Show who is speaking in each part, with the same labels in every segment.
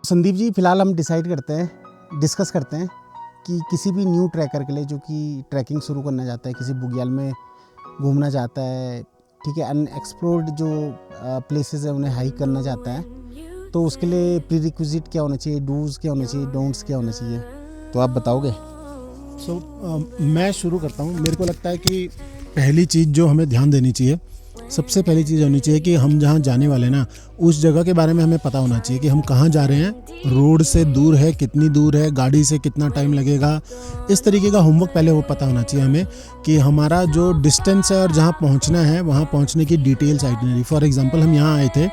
Speaker 1: संदीप जी, फ़िलहाल हम डिस्कस करते हैं कि किसी भी न्यू ट्रैकर के लिए जो कि ट्रैकिंग शुरू करना चाहता है, किसी बुग्याल में घूमना चाहता है, ठीक है, अनएक्सप्लोर्ड जो प्लेसेस है उन्हें हाइक करना चाहता है, तो उसके लिए प्री रिक्विजिट क्या होना चाहिए, डूज़ क्या होना चाहिए, डोंट्स क्या होना चाहिए, तो आप बताओगे?
Speaker 2: मैं शुरू करता हूँ। मेरे को लगता है कि पहली चीज़ जो हमें ध्यान देनी चाहिए, सबसे पहली चीज़ होनी चाहिए कि हम जहाँ जाने वाले ना उस जगह के बारे में हमें पता होना चाहिए कि हम कहाँ जा रहे हैं, रोड से दूर है, कितनी दूर है, गाड़ी से कितना टाइम लगेगा। इस तरीके का होमवर्क पहले वो पता होना चाहिए हमें कि हमारा जो डिस्टेंस है और जहाँ पहुँचना है वहाँ पहुँचने की डिटेल्स आइटनरी। फॉर एग्जांपल हम यहाँ आए थे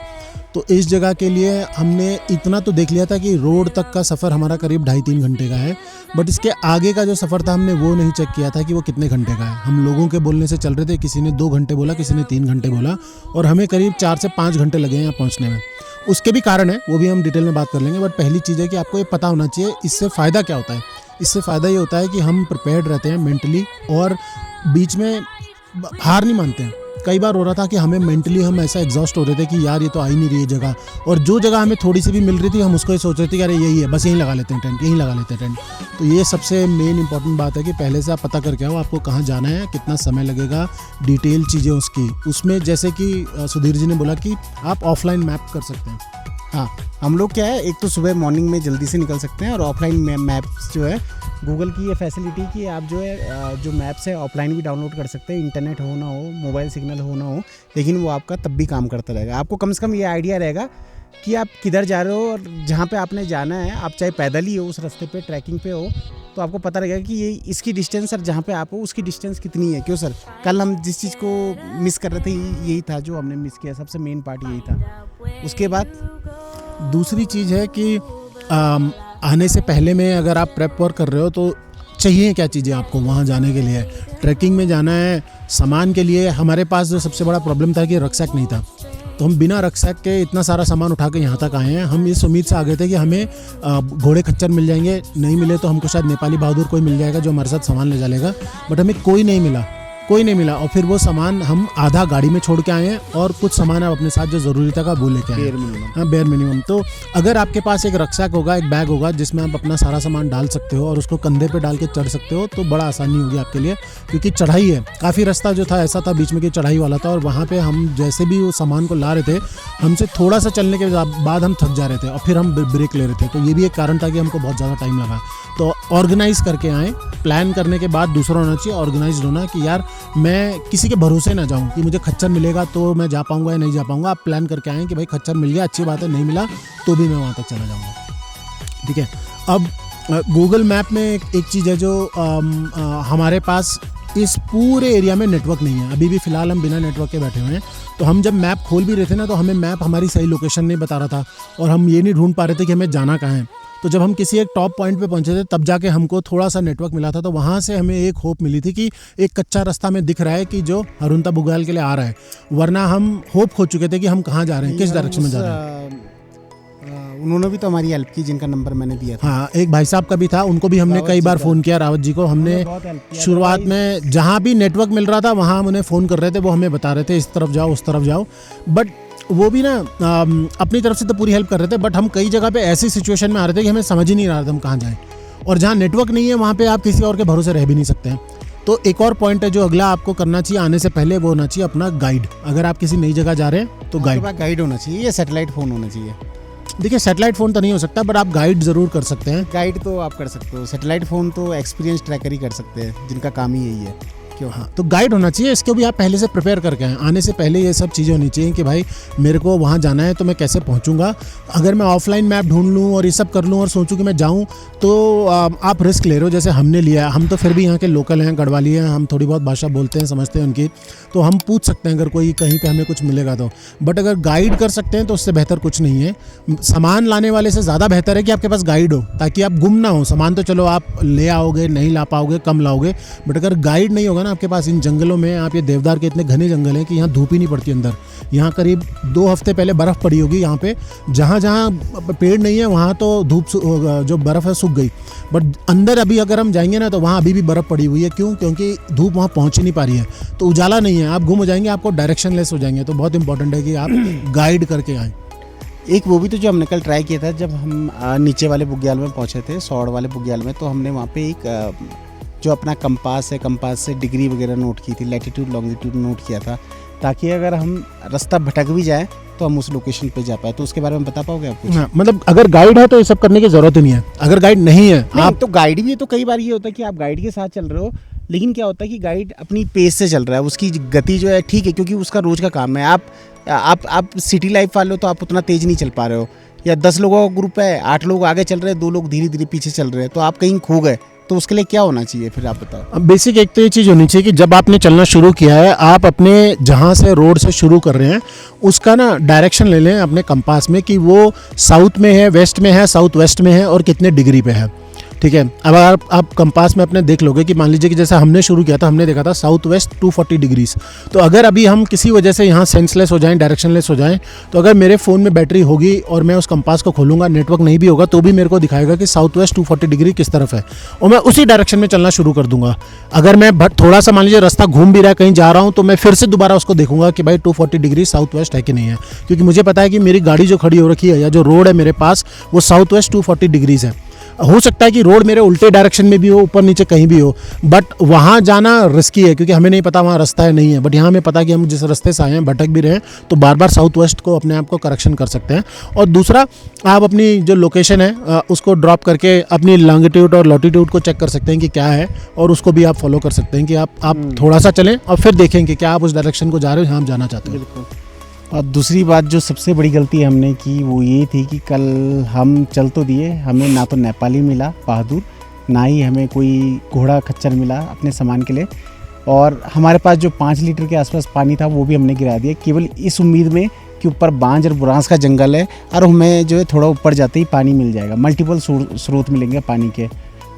Speaker 2: तो इस जगह के लिए हमने इतना तो देख लिया था कि रोड तक का सफ़र हमारा करीब 2.5-3 घंटे का है, बट इसके आगे का जो सफ़र था हमने वो नहीं चेक किया था कि वो कितने घंटे का है। हम लोगों के बोलने से चल रहे थे, किसी ने 2 घंटे बोला, किसी ने 3 घंटे बोला, और हमें करीब 4 से 5 घंटे लगे हैं यहाँ पहुँचने में। उसके भी कारण है, वो भी हम डिटेल में बात कर लेंगे, बट पहली चीज़ है कि आपको ये पता होना चाहिए इससे फ़ायदा क्या होता है। इससे फ़ायदा ये होता है कि हम प्रिपेयर्ड रहते हैं मेंटली और बीच में हार नहीं मानते हैं। कई बार हो रहा था कि हमें मेंटली हम ऐसा एग्जॉस्ट हो रहे थे कि यार ये तो आ ही नहीं रही है जगह, और जो जगह हमें थोड़ी सी भी मिल रही थी हम उसको ही सोच रहे थे कि अरे यही है, बस यहीं लगा लेते हैं टेंट, यहीं लगा लेते हैं टेंट। तो ये सबसे मेन इंपॉर्टेंट बात है कि पहले से आप पता करके आओ आपको कहाँ जाना है, कितना समय लगेगा, डिटेल चीज़ें उसकी। उसमें जैसे कि सुधीर जी ने बोला कि आप ऑफलाइन मैप कर सकते हैं।
Speaker 1: हाँ, हम लोग क्या है, एक तो सुबह मॉर्निंग में जल्दी से निकल सकते हैं, और ऑफलाइन मैप्स जो है गूगल की ये फैसिलिटी कि आप जो है जो मैप्स है ऑफलाइन भी डाउनलोड कर सकते हैं, इंटरनेट हो ना हो, मोबाइल सिग्नल हो ना हो, लेकिन वो आपका तब भी काम करता रहेगा। आपको कम से कम ये आइडिया रहेगा कि आप किधर जा रहे हो, और जहाँ पे आपने जाना है, आप चाहे पैदल ही हो उस रास्ते पे, ट्रैकिंग पे हो, तो आपको पता रहेगा कि ये इसकी डिस्टेंस और जहाँ पे आप हो उसकी डिस्टेंस कितनी है। क्यों सर, कल हम जिस चीज़ को मिस कर रहे थे यही था जो हमने मिस किया, सबसे मेन पार्ट यही था। उसके बाद
Speaker 2: दूसरी चीज़ है कि आने से पहले में अगर आप प्रेप वर्क कर रहे हो तो चाहिए क्या चीज़ें आपको वहाँ जाने के लिए। ट्रैकिंग में जाना है, सामान के लिए हमारे पास जो सबसे बड़ा प्रॉब्लम था कि रक्सैक नहीं था, तो हम बिना रक्सैक के इतना सारा सामान उठा के यहाँ तक आए हैं। हम इस उम्मीद से आ गए थे कि हमें घोड़े खच्चर मिल जाएंगे, नहीं मिले तो हमको शायद नेपाली बहादुर कोई मिल जाएगा जो हमारे साथ सामान ले जाएगा, बट हमें कोई नहीं मिला। और फिर वो सामान हम आधा गाड़ी में छोड़ के आए हैं और कुछ सामान आप अपने साथ जो ज़रूरी था का वो लेके आए। Bare minimum. तो अगर आपके पास एक रक्सैक होगा, एक बैग होगा जिसमें आप अपना सारा सामान डाल सकते हो और उसको कंधे पे डाल के चढ़ सकते हो, तो बड़ा आसानी होगी आपके लिए, क्योंकि चढ़ाई है काफ़ी। रास्ता जो था ऐसा था बीच में कि चढ़ाई वाला था, और वहाँ पे हम जैसे भी वो सामान को ला रहे थे, हमसे थोड़ा सा चलने के बाद हम थक जा रहे थे और फिर हम ब्रेक ले रहे थे। तो ये भी एक कारण था कि हमको बहुत ज़्यादा टाइम लगा। तो ऑर्गेनाइज करके आएँ, प्लान करने के बाद दूसरा होना चाहिए ऑर्गेनाइज होना, कि यार मैं किसी के भरोसे ना जाऊं कि मुझे खच्चर मिलेगा तो मैं जा पाऊंगा या नहीं जा पाऊंगा। आप प्लान करके आएँ कि भाई खच्चर मिल गया, अच्छी बात है, नहीं मिला तो भी मैं वहाँ तक चला जाऊंगा। ठीक है। अब गूगल मैप में एक चीज़ है जो हमारे पास इस पूरे एरिया में नेटवर्क नहीं है। अभी भी फ़िलहाल हम बिना नेटवर्क के बैठे हुए हैं। तो हम जब मैप खोल भी रहे थे ना, तो हमें मैप हमारी सही लोकेशन नहीं बता रहा था, और हम ये नहीं ढूंढ पा रहे थे कि हमें जाना कहाँ है। तो जब हम किसी एक टॉप पॉइंट पे पहुंचे थे तब जाके हमको थोड़ा सा नेटवर्क मिला था, तो वहाँ से हमें एक होप मिली थी कि एक कच्चा रास्ता में दिख रहा है कि जो हरुंता बुग्याल के लिए आ रहा है, वरना हम होप खो चुके थे कि हम कहाँ जा रहे हैं, किस डायरेक्शन में जा रहे हैं।
Speaker 1: उन्होंने भी तो हमारी हेल्प की, जिनका नंबर मैंने दिया था।
Speaker 2: हाँ, एक भाई साहब का भी था, उनको भी हमने कई बार फ़ोन किया, रावत जी को। हमने शुरुआत में जहाँ भी नेटवर्क मिल रहा था वहाँ हम उन्हें फ़ोन कर रहे थे, वो हमें बता रहे थे इस तरफ जाओ उस तरफ जाओ, बट वो भी ना अपनी तरफ से तो पूरी हेल्प कर रहे थे, बट हम कई जगह पे ऐसी सिचुएशन में आ रहे थे कि हमें समझ ही नहीं रहा था हम कहाँ जाएं, और जहाँ नेटवर्क नहीं है वहाँ पे आप किसी और के भरोसे रह भी नहीं सकते हैं। तो एक और पॉइंट है जो अगला आपको करना चाहिए आने से पहले, वो होना चाहिए अपना गाइड। अगर आप किसी नई जगह जा रहे हैं तो
Speaker 1: गाइड होना चाहिए, या सैटेलाइट फ़ोन होना चाहिए।
Speaker 2: देखिए, सैटेलाइट फ़ोन तो नहीं हो सकता, बट आप गाइड ज़रूर कर सकते हैं।
Speaker 1: गाइड तो आप कर सकते हो, सैटेलाइट फ़ोन तो एक्सपीरियंस ट्रैकर ही कर सकते हैं, जिनका काम ही यही है। क्यों?
Speaker 2: हाँ, तो गाइड होना चाहिए। इसको भी आप पहले से प्रिपेयर करके आएँ। आने से पहले ये सब चीज़ें होनी चाहिए कि भाई मेरे को वहाँ जाना है तो मैं कैसे पहुँचूँगा। अगर मैं ऑफलाइन मैप ढूंढ लूँ और ये सब कर लूँ और सोचूँ कि मैं जाऊँ, तो आप रिस्क ले रहे हो, जैसे हमने लिया। हम तो फिर भी यहाँ के लोकल हैं, गढ़वाली हैं, हम थोड़ी बहुत भाषा बोलते हैं, समझते हैं उनकी, तो हम पूछ सकते हैं अगर कोई कहीं पे हमें कुछ मिलेगा तो। बट अगर गाइड कर सकते हैं तो उससे बेहतर कुछ नहीं है। सामान लाने वाले से ज़्यादा बेहतर है कि आपके पास गाइड हो, ताकि आप गुम ना हो। सामान तो चलो आप ले आओगे, नहीं ला पाओगे, कम लाओगे, बट अगर गाइड नहीं होगा ना आपके पास, इन जंगलों में, आप ये देवदार के इतने घने जंगल हैं कि यहाँ धूप ही नहीं पड़ती अंदर। यहाँ करीब 2 हफ्ते पहले बर्फ़ पड़ी होगी यहाँ पे, जहाँ जहाँ पेड़ नहीं है वहाँ तो धूप जो बर्फ़ है सूख गई, बट अंदर अभी अगर हम जाएंगे ना तो वहाँ अभी भी बर्फ़ पड़ी हुई है। क्यों? क्योंकि धूप वहाँ पहुँच ही नहीं पा रही है, तो उजाला नहीं है, आप गुम हो जाएंगे, आपको डायरेक्शन लेस हो जाएंगे। तो बहुत इंपॉर्टेंट है कि आप गाइड करके आएँ।
Speaker 1: एक वो भी तो जो हमने कल ट्राई किया था, जब हम नीचे वाले बुग्याल में पहुंचे थे, सौड़ वाले बुग्याल में, तो हमने वहाँ पे एक जो अपना कंपास से डिग्री वगैरह नोट की थी, लैटिट्यूड लॉन्गिट्यूड नोट किया था, ताकि अगर हम रास्ता भटक भी जाए तो हम उस लोकेशन पे जा पाए। तो उसके बारे में बता पाओगे आप कुछ?
Speaker 2: हाँ, मतलब अगर गाइड है तो ये सब करने की जरूरत ही नहीं है। अगर गाइड नहीं है
Speaker 1: आप तो गाइड भी है, तो कई बार ये होता है कि आप गाइड के साथ चल रहे हो, लेकिन क्या होता है कि गाइड अपनी पेस से चल रहा है, उसकी गति जो है ठीक है, क्योंकि उसका रोज का काम है। आप सिटी लाइफ वाले हो तो आप उतना तेज नहीं चल पा रहे हो, या 10 लोगों का ग्रुप है, 8 लोग आगे चल रहे हैं, 2 लोग धीरे धीरे पीछे चल रहे हैं, तो आप कहीं खो गए, तो उसके लिए क्या होना चाहिए फिर आप बताओ?
Speaker 2: अब बेसिक एक तो ये चीज़ होनी चाहिए कि जब आपने चलना शुरू किया है, आप अपने जहाँ से रोड से शुरू कर रहे हैं उसका ना डायरेक्शन ले लें अपने कंपास में कि वो साउथ में है, वेस्ट में है, साउथ वेस्ट में है और कितने डिग्री पे है। ठीक है, अब आप कंपास में अपने देख लोगे कि मान लीजिए कि जैसे हमने शुरू किया था, हमने देखा था साउथ वेस्ट 240 डिग्रीज। तो अगर अभी हम किसी वजह से यहाँ सेंसलेस हो जाएं, डायरेक्शनलेस हो जाएं, तो अगर मेरे फ़ोन में बैटरी होगी और मैं उस कंपास को खोलूँगा, नेटवर्क नहीं भी होगा, तो भी मेरे को दिखाएगा कि साउथ वेस्ट 240 डिग्री किस तरफ है, और मैं उसी डायरेक्शन में चलना शुरू कर दूंगा। अगर मैं थोड़ा सा मान लीजिए रास्ता घूम भी रहा है, कहीं जा रहा हूँ, तो मैं फिर से दोबारा उसको देखूंगा कि भाई 240 डिग्री साउथ वेस्ट है कि नहीं है, क्योंकि मुझे पता है कि मेरी गाड़ी जो खड़ी हो रखी है या जो रोड है मेरे पास, वो साउथ वेस्ट 240 डिग्रीज है। हो सकता है कि रोड मेरे उल्टे डायरेक्शन में भी हो, ऊपर नीचे कहीं भी हो, बट वहाँ जाना रिस्की है, क्योंकि हमें नहीं पता वहाँ रास्ता है नहीं है। बट यहाँ हमें पता कि हम जिस रास्ते से आए हैं, भटक भी रहे हैं, तो बार बार साउथ वेस्ट को अपने आप को करेक्शन कर सकते हैं। और दूसरा, आप अपनी जो लोकेशन है उसको ड्रॉप करके अपनी लॉन्गिट्यूड और लॉटिट्यूड को चेक कर सकते हैं कि क्या है, और उसको भी आप फॉलो कर सकते हैं कि आप थोड़ा सा चलें और फिर देखें कि क्या आप उस डायरेक्शन को जा रहे हो जहाँ आप जाना चाहते हो।
Speaker 1: बिल्कुल। और दूसरी बात जो सबसे बड़ी गलती हमने की वो ये थी कि कल हम चल तो दिए, हमें ना तो नेपाली मिला बहादुर, ना ही हमें कोई घोड़ा खच्चर मिला अपने सामान के लिए, और हमारे पास जो 5 लीटर के आसपास पानी था वो भी हमने गिरा दिया, केवल इस उम्मीद में कि ऊपर बांज और बुरांस का जंगल है और हमें जो है थोड़ा ऊपर जाते ही पानी मिल जाएगा, मल्टीपल स्रोत मिलेंगे पानी के,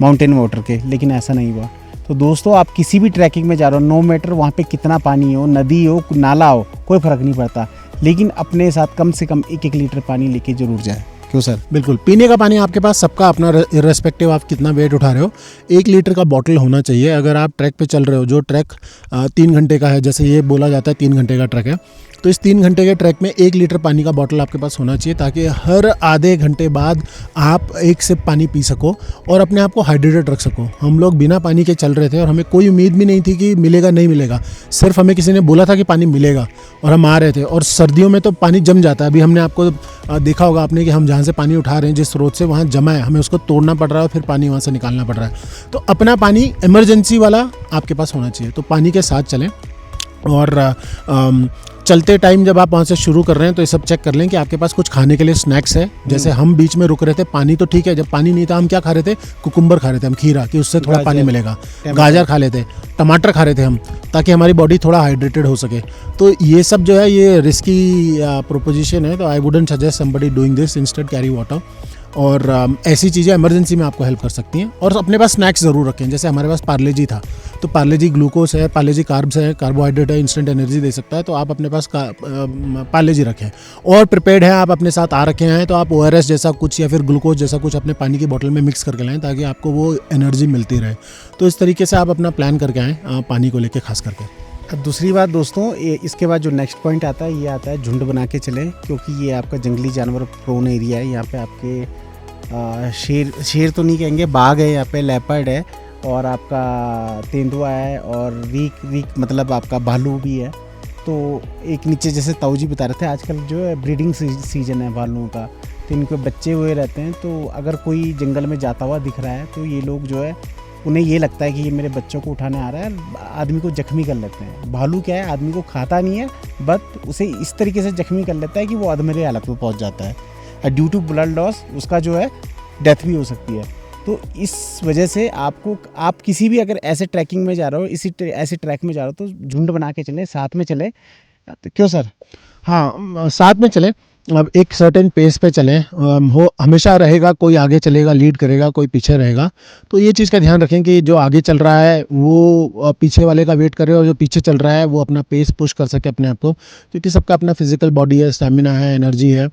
Speaker 1: माउंटेन वाटर के, लेकिन ऐसा नहीं हुआ। तो दोस्तों, आप किसी भी ट्रैकिंग में जा रहे हो, नो मैटर वहाँ पे कितना पानी हो, नदी हो, नाला हो, कोई फ़र्क नहीं पड़ता, लेकिन अपने साथ कम से कम 1-1 लीटर पानी लेके जरूर जाए। क्यों सर?
Speaker 2: बिल्कुल, पीने का पानी आपके पास सबका अपना, इर्रेस्पेक्टिव आप कितना वेट उठा रहे हो, 1 लीटर का बॉटल होना चाहिए। अगर आप ट्रैक पे चल रहे हो, जो ट्रैक 3 घंटे का है, जैसे ये बोला जाता है 3 घंटे का ट्रैक है, तो इस 3 घंटे के ट्रैक में 1 लीटर पानी का बॉटल आपके पास होना चाहिए, ताकि हर आधे घंटे बाद आप एक सिप पानी पी सको और अपने आप को हाइड्रेटेड रख सको। हम लोग बिना पानी के चल रहे थे और हमें कोई उम्मीद भी नहीं थी कि मिलेगा नहीं मिलेगा, सिर्फ हमें किसी ने बोला था कि पानी मिलेगा और हम आ रहे थे। और सर्दियों में तो पानी जम जाता है, अभी हमने आपको देखा होगा आपने कि हम जहाँ से पानी उठा रहे हैं, जिस स्रोत से, वहाँ जमा है, हमें उसको तोड़ना पड़ रहा है, फिर पानी वहाँ से निकालना पड़ रहा है। तो अपना पानी इमरजेंसी वाला आपके पास होना चाहिए, तो पानी के साथ चलें। और चलते टाइम जब आप वहाँ से शुरू कर रहे हैं तो ये सब चेक कर लें कि आपके पास कुछ खाने के लिए स्नैक्स है। जैसे हम बीच में रुक रहे थे, पानी तो ठीक है, जब पानी नहीं था हम क्या खा रहे थे, कुकुम्बर खा रहे थे हम, खीरा, कि उससे थोड़ा पानी मिलेगा, गाजर खा लेते, टमाटर खा रहे थे हम, ताकि हमारी बॉडी थोड़ा हाइड्रेटेड हो सके। तो ये सब जो है ये रिस्की प्रोपोजिशन है, तो I wouldn't suggest somebody doing this, instead carry water. और ऐसी चीज़ें इमरजेंसी में आपको हेल्प कर सकती हैं। और अपने पास स्नैक्स ज़रूर रखें, जैसे हमारे पास पार्ले जी था, तो पार्ले जी ग्लूकोज है, पार्ले जी कार्ब्स है, कार्बोहाइड्रेट है, इंस्टेंट एनर्जी दे सकता है, तो आप अपने पास पार्ले जी रखें। और प्रिपेयर्ड है, आप अपने साथ आ रखे हैं, तो आप ORS जैसा कुछ या फिर ग्लूकोज जैसा कुछ अपने पानी की बोतल में मिक्स करके लाएँ, ताकि आपको वो एनर्जी मिलती रहे। तो इस तरीके से आप अपना प्लान करके आएँ पानी को लेकर खास करके।
Speaker 1: दूसरी बात दोस्तों, इसके बाद जो नेक्स्ट पॉइंट आता है, ये आता है झुंड बना के चले, क्योंकि ये आपका जंगली जानवर प्रोन एरिया है। यहाँ पे आपके शेर तो नहीं कहेंगे, बाघ है यहाँ पे, लेपर्ड है, और आपका तेंदुआ है, और रीक मतलब आपका भालू भी है। तो एक नीचे जैसे ताऊ जी बता रहे थे, आजकल जो है ब्रीडिंग सीजन है भालुओं का, तो इनके बच्चे हुए रहते हैं। तो अगर कोई जंगल में जाता हुआ दिख रहा है तो ये लोग जो है, उन्हें ये लगता है कि ये मेरे बच्चों को उठाने आ रहा है, आदमी को जख्मी कर लेते हैं। भालू क्या है, आदमी को खाता नहीं है, बट उसे इस तरीके से जख्मी कर लेता है कि वो अधमरे हालत में पहुंच जाता है, ड्यू टू ब्लड लॉस उसका जो है डेथ भी हो सकती है। तो इस वजह से आप किसी भी अगर ऐसे ट्रैकिंग में जा रहे हो, ऐसे ट्रैक में जा रहे हो, तो झुंड बना के चले, साथ में चले। तो क्यों सर?
Speaker 2: हाँ, साथ में चलें, अब एक सर्टेन पेस पे चलें। हो हमेशा रहेगा, कोई आगे चलेगा, लीड करेगा, कोई पीछे रहेगा। तो ये चीज़ का ध्यान रखें कि जो आगे चल रहा है वो पीछे वाले का वेट करे, और जो पीछे चल रहा है वो अपना पेस पुश कर सके अपने आप को, क्योंकि सबका अपना फिजिकल बॉडी है, स्टेमिना है, एनर्जी है।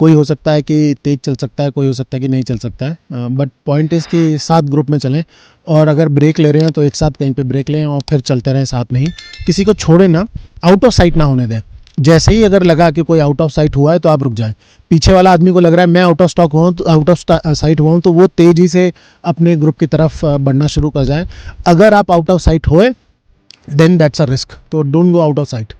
Speaker 2: कोई हो सकता है कि तेज़ चल सकता है, कोई हो सकता है कि नहीं चल सकता है, बट पॉइंट इज़ कि साथ ग्रुप में चलें। और अगर ब्रेक ले रहे हैं तो एक साथ कहीं पे ब्रेक लें और फिर चलते रहें साथ में ही, किसी को छोड़े ना, आउट ऑफ साइट ना होने दें। जैसे ही अगर लगा कि कोई आउट ऑफ साइट हुआ है तो आप रुक जाएं। पीछे वाला आदमी को लग रहा है मैं आउट ऑफ स्टॉक हुआ हूँ, तो आउट ऑफ साइट हुआ हूँ, तो वो तेज़ी से अपने ग्रुप की तरफ बढ़ना शुरू कर जाए। अगर आप आउट ऑफ साइट होए देन दैट्स अ रिस्क, तो don't go out of site.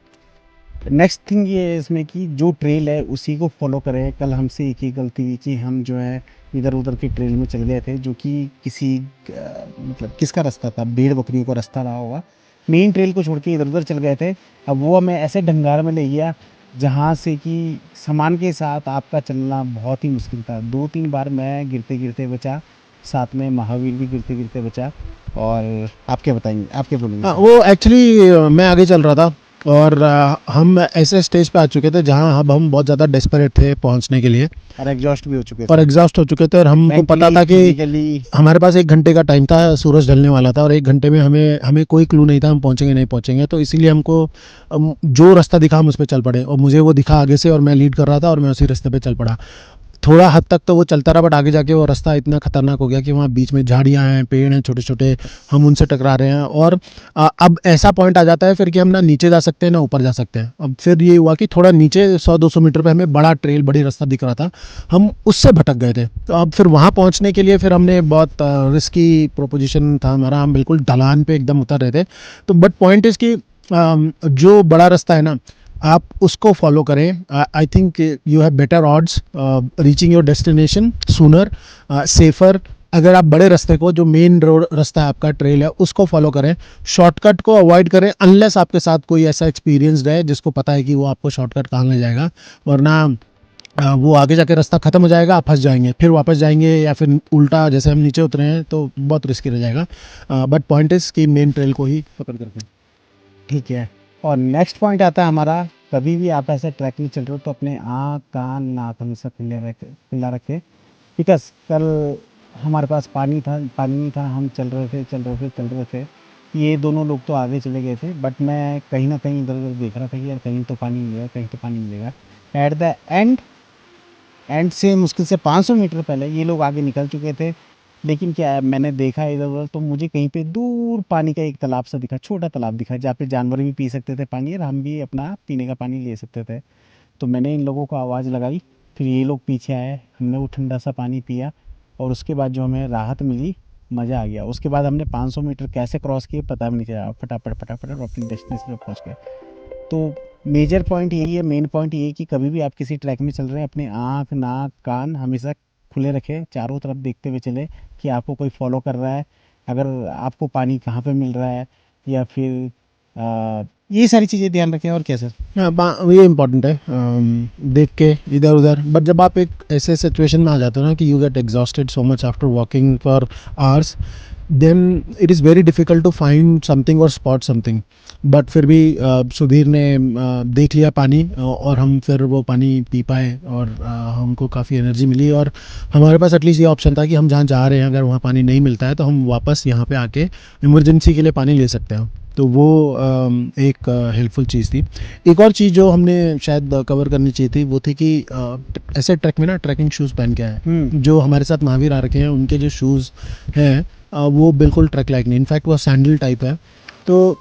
Speaker 1: Next thing ये है इसमें कि जो ट्रेल है उसी को फॉलो करें। कल हमसे एक ही गलती हुई कि हम जो है इधर उधर की ट्रेल में चल गए थे, जो कि किसी मतलब किसका रास्ता था, भेड़ बकरियों का रास्ता रहा होगा। मेन ट्रेल को छोड़ के इधर उधर चल गए थे। अब वो हमें ऐसे ढंगार में ले गया जहाँ से कि सामान के साथ आपका चलना बहुत ही मुश्किल था। 2-3 बार मैं गिरते गिरते बचा, साथ में महावीर भी गिरते गिरते बचा। और आप क्या बताएंगे, आप क्या बोलेंगे?
Speaker 2: हाँ, वो एक्चुअली मैं आगे चल रहा था और हम ऐसे स्टेज पे आ चुके थे जहाँ अब हम बहुत ज़्यादा डेस्परेट थे पहुँचने के लिए,
Speaker 1: और एग्जॉस्ट भी हो चुके
Speaker 2: और
Speaker 1: थे,
Speaker 2: एग्जॉस्ट हो चुके थे, और हमको पता था कि
Speaker 1: फिजिकली।
Speaker 2: हमारे पास 1 घंटे का टाइम था, सूरज ढलने वाला था, और 1 घंटे में हमें हमें कोई क्लू नहीं था हम पहुँचेंगे नहीं पहुँचेंगे। तो इसीलिए हमको जो रास्ता दिखा हम उस पर चल पड़े, और मुझे वो दिखा आगे से और मैं लीड कर रहा था और मैं उसी रास्ते पे चल पड़ा। थोड़ा हद तक तो वो चलता रहा, बट आगे जाके वो रास्ता इतना खतरनाक हो गया कि वहाँ बीच में झाड़ियाँ हैं, पेड़ हैं छोटे छोटे, हम उनसे टकरा रहे हैं। और अब ऐसा पॉइंट आ जाता है फिर कि हम ना नीचे जा सकते हैं ना ऊपर जा सकते हैं। अब फिर ये हुआ कि थोड़ा नीचे 100-200 मीटर पे हमें बड़ा ट्रेल, बड़ी रास्ता दिख रहा था, हम उससे भटक गए थे। तो अब फिर वहाँ पहुँचने के लिए फिर हमने बहुत रिस्की प्रोपोजिशन था हमारा, हम बिल्कुल ढलान पे एकदम उतर रहे थे। तो बट पॉइंट इज़ कि जो बड़ा रास्ता है ना, आप उसको फॉलो करें। I think you have better odds reaching your destination sooner, safer. अगर आप बड़े रास्ते को, जो मेन रोड रास्ता है आपका, ट्रेल है, उसको फॉलो करें, शॉर्टकट को अवॉइड करें अनलेस आपके साथ कोई ऐसा एक्सपीरियंसड है जिसको पता है कि वो आपको शॉर्टकट कहाँ ले जाएगा। वरना वो आगे जाके रास्ता खत्म हो जाएगा, आप फंस जाएंगे, फिर वापस जाएंगे या फिर उल्टा जैसे हम नीचे उतरे हैं तो बहुत रिस्की रह जाएगा। बट पॉइंट इज़ कि मेन ट्रेल को ही पकड़ करके।
Speaker 1: ठीक है। और नेक्स्ट पॉइंट आता है हमारा, कभी भी आप ऐसे ट्रैक में चल रहे हो तो अपने आँख कान नाक हमेशा खुला रखें। बिकॉज कल हमारे पास पानी था, पानी नहीं था, हम चल रहे थे। ये दोनों लोग तो आगे चले गए थे, बट मैं कहीं ना कहीं इधर उधर देख रहा था कि यार कहीं तो पानी मिलेगा, कहीं तो पानी मिलेगा। एट द एंड से मुश्किल से 500 मीटर पहले ये लोग आगे निकल चुके थे। लेकिन क्या है, मैंने देखा इधर उधर तो मुझे कहीं पे दूर पानी का एक तालाब सा दिखा, छोटा तालाब दिखा, जहाँ पे जानवर भी पी सकते थे पानी और हम भी अपना पीने का पानी ले सकते थे। तो मैंने इन लोगों को आवाज़ लगाई, फिर ये लोग पीछे आए, हमने वो ठंडा सा पानी पिया और उसके बाद जो हमें राहत मिली, मज़ा आ गया। उसके बाद हमने 500 मीटर कैसे क्रॉस किए पता भी नहीं चला, फटाफट फटाफट और अपनी डेस्टिनेशन पर पहुँच गए। तो मेजर पॉइंट यही है, मेन पॉइंट ये है कि कभी भी आप किसी ट्रैक में चल रहे हैं, अपने आँख नाक कान हमेशा खुले रखें, चारों तरफ देखते हुए चले कि आपको कोई फॉलो कर रहा है, अगर आपको पानी कहाँ पे मिल रहा है, या फिर ये सारी चीज़ें ध्यान रखें। और क्या सर?
Speaker 2: हाँ, ये इम्पोर्टेंट है, देख के इधर उधर। बट जब आप एक ऐसे सिचुएशन में आ जाते हो ना कि you get exhausted so much after walking for hours, then it is very difficult to find something और स्पॉट समथिंग। बट फिर भी सुधीर ने देख लिया पानी, और हम फिर वो पानी पी पाए, और हमको काफ़ी एनर्जी मिली, और हमारे पास एटलीस्ट ये ऑप्शन था कि हम जहाँ जा रहे हैं अगर वहाँ पानी नहीं मिलता है तो हम वापस यहाँ पे आके इमरजेंसी के लिए पानी ले सकते हैं। तो वो एक हेल्पफुल चीज़ थी। एक और चीज़ जो हमने शायद कवर करनी चाहिए थी वो थी कि ऐसे ट्रैक में ना ट्रैकिंग शूज़ पहन के आए। जो हमारे साथ महावीर आ रखे हैं उनके जो शूज़ हैं वो बिल्कुल ट्रैक लाइक नहीं, इनफैक्ट वो सैंडल टाइप है। तो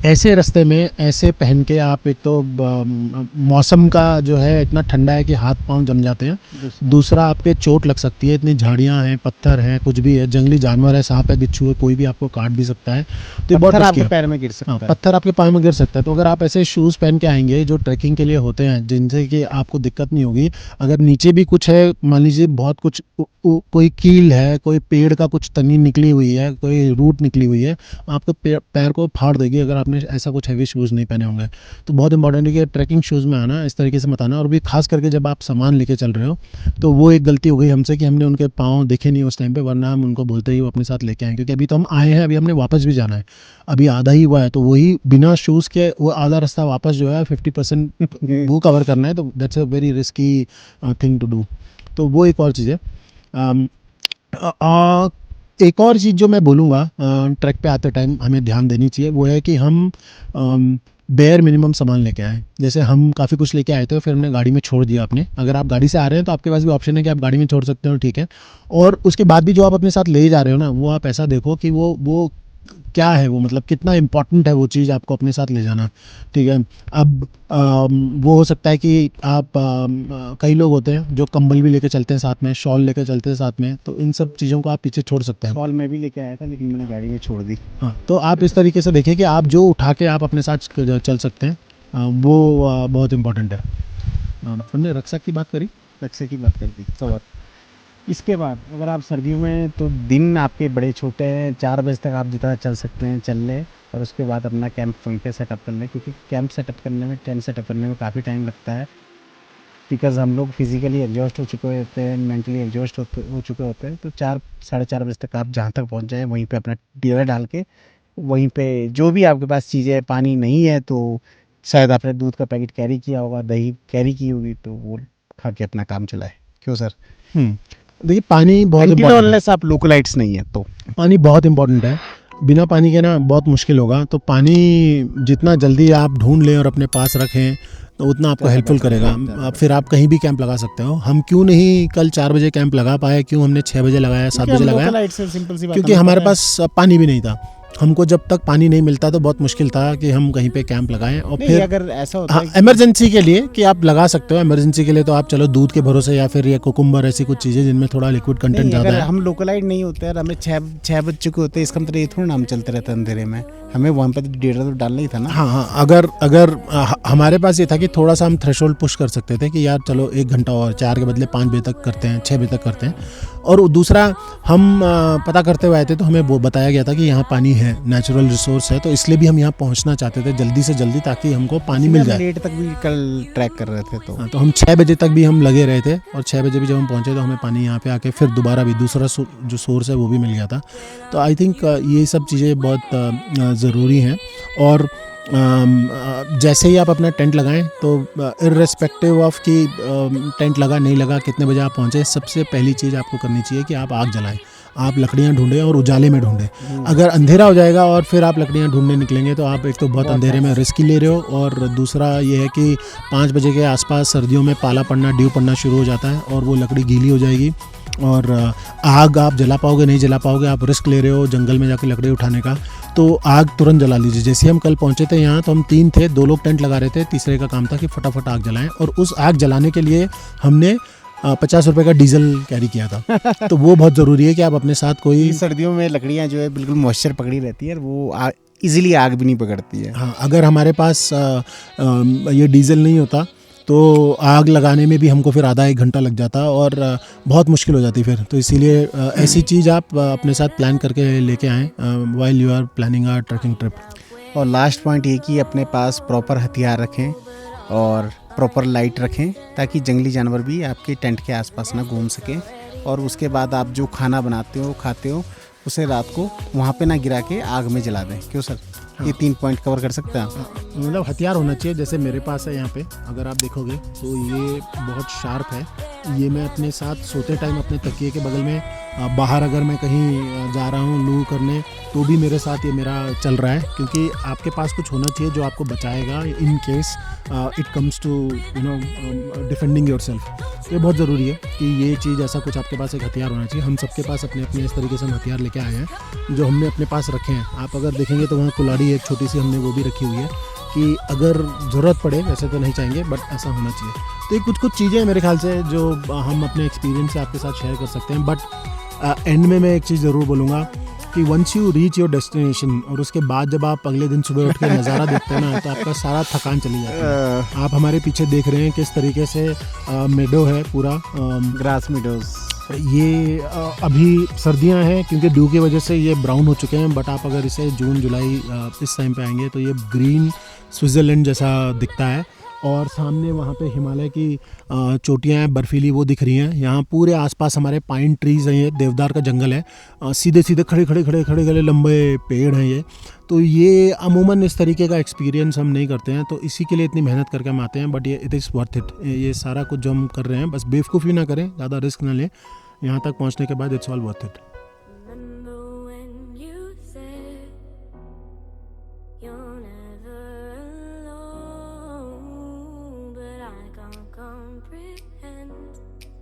Speaker 2: ऐसे रास्ते में ऐसे पहन के आप, एक तो मौसम का जो है इतना ठंडा है कि हाथ पांव जम जाते हैं, दूसरा आपके चोट लग सकती है, इतनी झाड़ियाँ हैं, पत्थर हैं, कुछ भी है, जंगली जानवर है, सांप है, बिच्छू है, कोई भी आपको काट भी सकता है। तो ये बहुत
Speaker 1: पत्थर
Speaker 2: रिस्की
Speaker 1: आपके
Speaker 2: है।
Speaker 1: पैर में गिर सकता
Speaker 2: हाँ,
Speaker 1: है।
Speaker 2: पत्थर आपके पाँव में गिर सकता है। तो अगर आप ऐसे शूज़ पहन के आएंगे जो ट्रैकिंग के लिए होते हैं, जिनसे कि आपको दिक्कत नहीं होगी, अगर नीचे भी कुछ है, मान लीजिए बहुत कुछ, कोई कील है, कोई पेड़ का कुछ तनी निकली हुई है, कोई रूट निकली हुई है, आपके पैर को फाड़ देगी अगर आपने ऐसा कुछ हैवी शूज़ नहीं पहने होंगे। तो बहुत इंपॉर्टेंट है कि ट्रैकिंग शूज़ में आना, इस तरीके से मत आना। और भी खास करके जब आप सामान लेके चल रहे हो, तो वो एक गलती हो गई हमसे कि हमने उनके पाँव देखे नहीं उस टाइम पे, वरना हम उनको बोलते ही वो अपने साथ लेके आए, क्योंकि अभी तो हम आए हैं, अभी हमने वापस भी जाना है, अभी आधा ही हुआ है। तो वही बिना शूज़ के वो आधा रास्ता वापस जो है 50% वो कवर करना है, तो that's a very risky thing to do. तो वो एक और चीज़ है। एक और चीज़ जो मैं बोलूँगा ट्रैक पे आते टाइम हमें ध्यान देनी चाहिए, वो है कि हम बेयर मिनिमम सामान लेके आए। जैसे हम काफ़ी कुछ लेके आए थे, फिर हमने गाड़ी में छोड़ दिया अपने। अगर आप गाड़ी से आ रहे हैं तो आपके पास भी ऑप्शन है कि आप गाड़ी में छोड़ सकते हो, ठीक है। और उसके बाद भी जो आप अपने साथ ले जा रहे हो ना, वो आप ऐसा देखो कि वो क्या है वो, मतलब कितना इम्पोर्टेंट है वो चीज़ आपको अपने साथ ले जाना, ठीक है। अब वो हो सकता है कि आप कई लोग होते हैं जो कंबल भी लेके चलते हैं साथ में, शॉल लेके चलते हैं साथ में, तो इन सब चीज़ों को आप पीछे छोड़ सकते हैं।
Speaker 1: शॉल मैं भी लेके आया था लेकिन मैंने गाड़ी में छोड़ दी।
Speaker 2: हाँ, तो आप इस तरीके से देखिए कि आप जो उठा के आप अपने साथ चल सकते हैं, वो बहुत इम्पोर्टेंट है। हमने रक्षा की बात करी।
Speaker 1: रक्शे की बात कर दी तो बात। इसके बाद अगर आप सर्दियों में, तो दिन आपके बड़े छोटे हैं, 4 बजे तक आप जितना चल सकते हैं चल लें, और उसके बाद अपना कैंप वहीं पे सेटअप कर लें, क्योंकि कैंप सेटअप करने में, टेंट सेटअप करने में काफ़ी टाइम लगता है। बिकॉज़ हम लोग फिज़िकली एग्जॉस्ट हो चुके होते हैं, मेंटली एग्जॉस्ट हो चुके होते हैं, तो 4 साढ़े 4 बजे तक आप जहाँ तक पहुँच जाएँ वहीं पे अपना डेरा डाल के, वहीं पे जो भी आपके पास चीज़ें हैं, पानी नहीं है तो शायद आपने दूध का पैकेट कैरी किया होगा, दही कैरी की होगी, तो वो खा के अपना काम चलाएँ। क्यों सर?
Speaker 2: देखिए पानी बहुत
Speaker 1: अनटिल
Speaker 2: इम्पोर्टेंट है।
Speaker 1: अनलेस आप लोकलाइट्स नहीं है तो।
Speaker 2: पानी बहुत इम्पोर्टेंट है। बिना पानी के ना बहुत मुश्किल होगा, तो पानी जितना जल्दी आप ढूंढ लें और अपने पास रखें तो उतना आपको
Speaker 1: ज़्यादा
Speaker 2: हेल्पफुल
Speaker 1: बेटर
Speaker 2: करेगा।
Speaker 1: है, ज़्यादा
Speaker 2: अब फिर आप कहीं भी कैंप लगा सकते हो। हम क्यों नहीं कल 4 बजे कैंप लगा पाए, क्यों हमने 6 बजे लगाया, 7 बजे लगाया?
Speaker 1: लोकलाइट से सिंपल सी बात,
Speaker 2: क्योंकि
Speaker 1: हमें
Speaker 2: हमारे
Speaker 1: पता है।
Speaker 2: पास पानी भी नहीं था। हमको जब तक पानी नहीं मिलता तो बहुत मुश्किल था कि हम कहीं पे कैंप लगाएं। और
Speaker 1: नहीं,
Speaker 2: फिर
Speaker 1: अगर ऐसा होता
Speaker 2: हाँ,
Speaker 1: है कि
Speaker 2: इमरजेंसी के लिए कि आप लगा सकते हो, इमरजेंसी के लिए तो आप चलो दूध के भरोसे या फिर ये कुकुम्बर, ऐसी कुछ चीज़ें जिनमें थोड़ा लिक्विड कंटेंट
Speaker 1: नहीं,
Speaker 2: ज़्यादा
Speaker 1: अगर
Speaker 2: है।
Speaker 1: हम लोकलाइट नहीं होते और हमें 6 बज चुके होते, इसका मतलब ये थोड़ा नाम चलते रहता है अंधेरे में, हमें वहाँ पे तो डेरा तो डालना ही था ना।
Speaker 2: हाँ हाँ, अगर हमारे पास ये था कि थोड़ा सा हम थ्रेशोल्ड पुश कर सकते थे कि यार चलो 1 घंटा और, 4 के बदले 5 बजे तक करते हैं, 6 बजे तक करते हैं। और दूसरा, हम पता करते हुए आए थे तो हमें वो बताया गया था कि यहाँ पानी है, नेचुरल रिसोर्स है, तो इसलिए भी हम यहाँ पहुँचना चाहते थे जल्दी से जल्दी, ताकि हमको पानी मिल जाए।
Speaker 1: लेट तक भी कल ट्रैक कर रहे थे तो।
Speaker 2: हाँ, तो हम 6 बजे तक भी हम लगे रहे थे, और 6 बजे भी जब हम पहुँचे तो हमें पानी यहाँ पे आके फिर दोबारा भी दूसरा जो सोर्स है वो भी मिल गया था। तो आई थिंक ये सब चीज़ें बहुत ज़रूरी हैं। और जैसे ही आप अपना टेंट लगाएं तो इर्रेस्पेक्टिव ऑफ कि टेंट लगा नहीं लगा, कितने बजे आप पहुँचे, सबसे पहली चीज़ आपको करनी चाहिए कि आप आग जलाएं। आप लकड़ियाँ ढूंढें और उजाले में ढूंढें। अगर अंधेरा हो जाएगा और फिर आप लकड़ियाँ ढूंढने निकलेंगे तो आप एक तो बहुत अंधेरे में रिस्क ले रहे हो, और दूसरा ये है कि 5 बजे के आसपास सर्दियों में पाला पड़ना, ड्यू पड़ना शुरू हो जाता है और वो लकड़ी गीली हो जाएगी, और आग आप जला पाओगे नहीं जला पाओगे। आप रिस्क ले रहे हो जंगल में जाके लकड़ी उठाने का, तो आग तुरंत जला लीजिए। जैसे हम कल पहुंचे थे यहाँ तो हम 3 थे, 2 लोग टेंट लगा रहे थे, तीसरे का काम था कि फटाफट आग जलाएं, और उस आग जलाने के लिए हमने 50 रुपये का डीजल कैरी किया था। तो वो बहुत ज़रूरी है कि आप अपने साथ कोई,
Speaker 1: सर्दियों में लकड़ियाँ जो है बिल्कुल मॉइस्चर पकड़ी रहती है, और वो इजीली आग भी नहीं पकड़ती है।
Speaker 2: हाँ, अगर हमारे पास ये डीजल नहीं होता तो आग लगाने में भी हमको फिर आधा 1 घंटा लग जाता और बहुत मुश्किल हो जाती फिर। तो इसीलिए ऐसी चीज़ आप अपने साथ प्लान करके लेके आएँ while you are planning a trekking trip.
Speaker 1: और लास्ट पॉइंट ये कि अपने पास प्रॉपर हथियार रखें और प्रॉपर लाइट रखें, ताकि जंगली जानवर भी आपके टेंट के आसपास ना घूम सकें। और उसके बाद आप जो खाना बनाते हो खाते हो उसे रात को वहाँ पे ना गिरा के आग में जला दें। क्यों सर? ये 3 पॉइंट कवर कर सकते हैं आप?
Speaker 2: मतलब हथियार होना चाहिए। जैसे मेरे पास है यहाँ पे, अगर आप देखोगे तो ये बहुत शार्प है। ये मैं अपने साथ सोते टाइम अपने तकिए के बगल में, बाहर अगर मैं कहीं जा रहा हूँ लू करने तो भी मेरे साथ ये मेरा चल रहा है, क्योंकि आपके पास कुछ होना चाहिए जो आपको बचाएगा in case it comes to defending yourself. ये बहुत ज़रूरी है कि ये चीज़, ऐसा कुछ आपके पास एक हथियार होना चाहिए। हम सबके पास अपने अपने इस तरीके से हम हथियार लेके आए हैं जो हमने अपने पास रखे हैं। आप अगर देखेंगे तो वहाँ कुल्हाड़ी एक छोटी सी हमने वो भी रखी हुई है कि अगर ज़रूरत पड़े, वैसे तो नहीं चाहेंगे बट ऐसा होना चाहिए। तो ये कुछ चीज़ें हैं मेरे ख्याल से जो हम अपने एक्सपीरियंस से आपके साथ शेयर कर सकते हैं। बट एंड में मैं एक चीज़ ज़रूर बोलूँगा कि once you reach your destination, और उसके बाद जब आप अगले दिन सुबह उठ के नज़ारा देखते हैं ना, तो आपका सारा थकान चली जाती है। आप हमारे पीछे देख रहे हैं किस तरीके से मेडो है पूरा,
Speaker 1: ग्रास मीडोज।
Speaker 2: ये अभी सर्दियां हैं क्योंकि ड्यू की वजह से ये ब्राउन हो चुके हैं, बट आप अगर इसे जून जुलाई इस टाइम पे आएंगे तो ये ग्रीन स्विट्ज़रलैंड जैसा दिखता है। और सामने वहाँ पे हिमालय की चोटियाँ हैं बर्फीली, वो दिख रही हैं। यहाँ पूरे आसपास हमारे पाइन ट्रीज़ हैं, ये देवदार का जंगल है, सीधे सीधे खड़े लंबे पेड़ हैं ये। तो ये अमूमन इस तरीके का एक्सपीरियंस हम नहीं करते हैं, तो इसी के लिए इतनी मेहनत करके हम आते हैं। बट ये इट इज़ वर्थ इट। ये सारा कुछ जो हम कर रहे हैं, बस बेवकूफ़ी ना करें, ज़्यादा रिस्क ना लें। यहाँ तक पहुँचने के बाद इट्स ऑल वर्थ इट।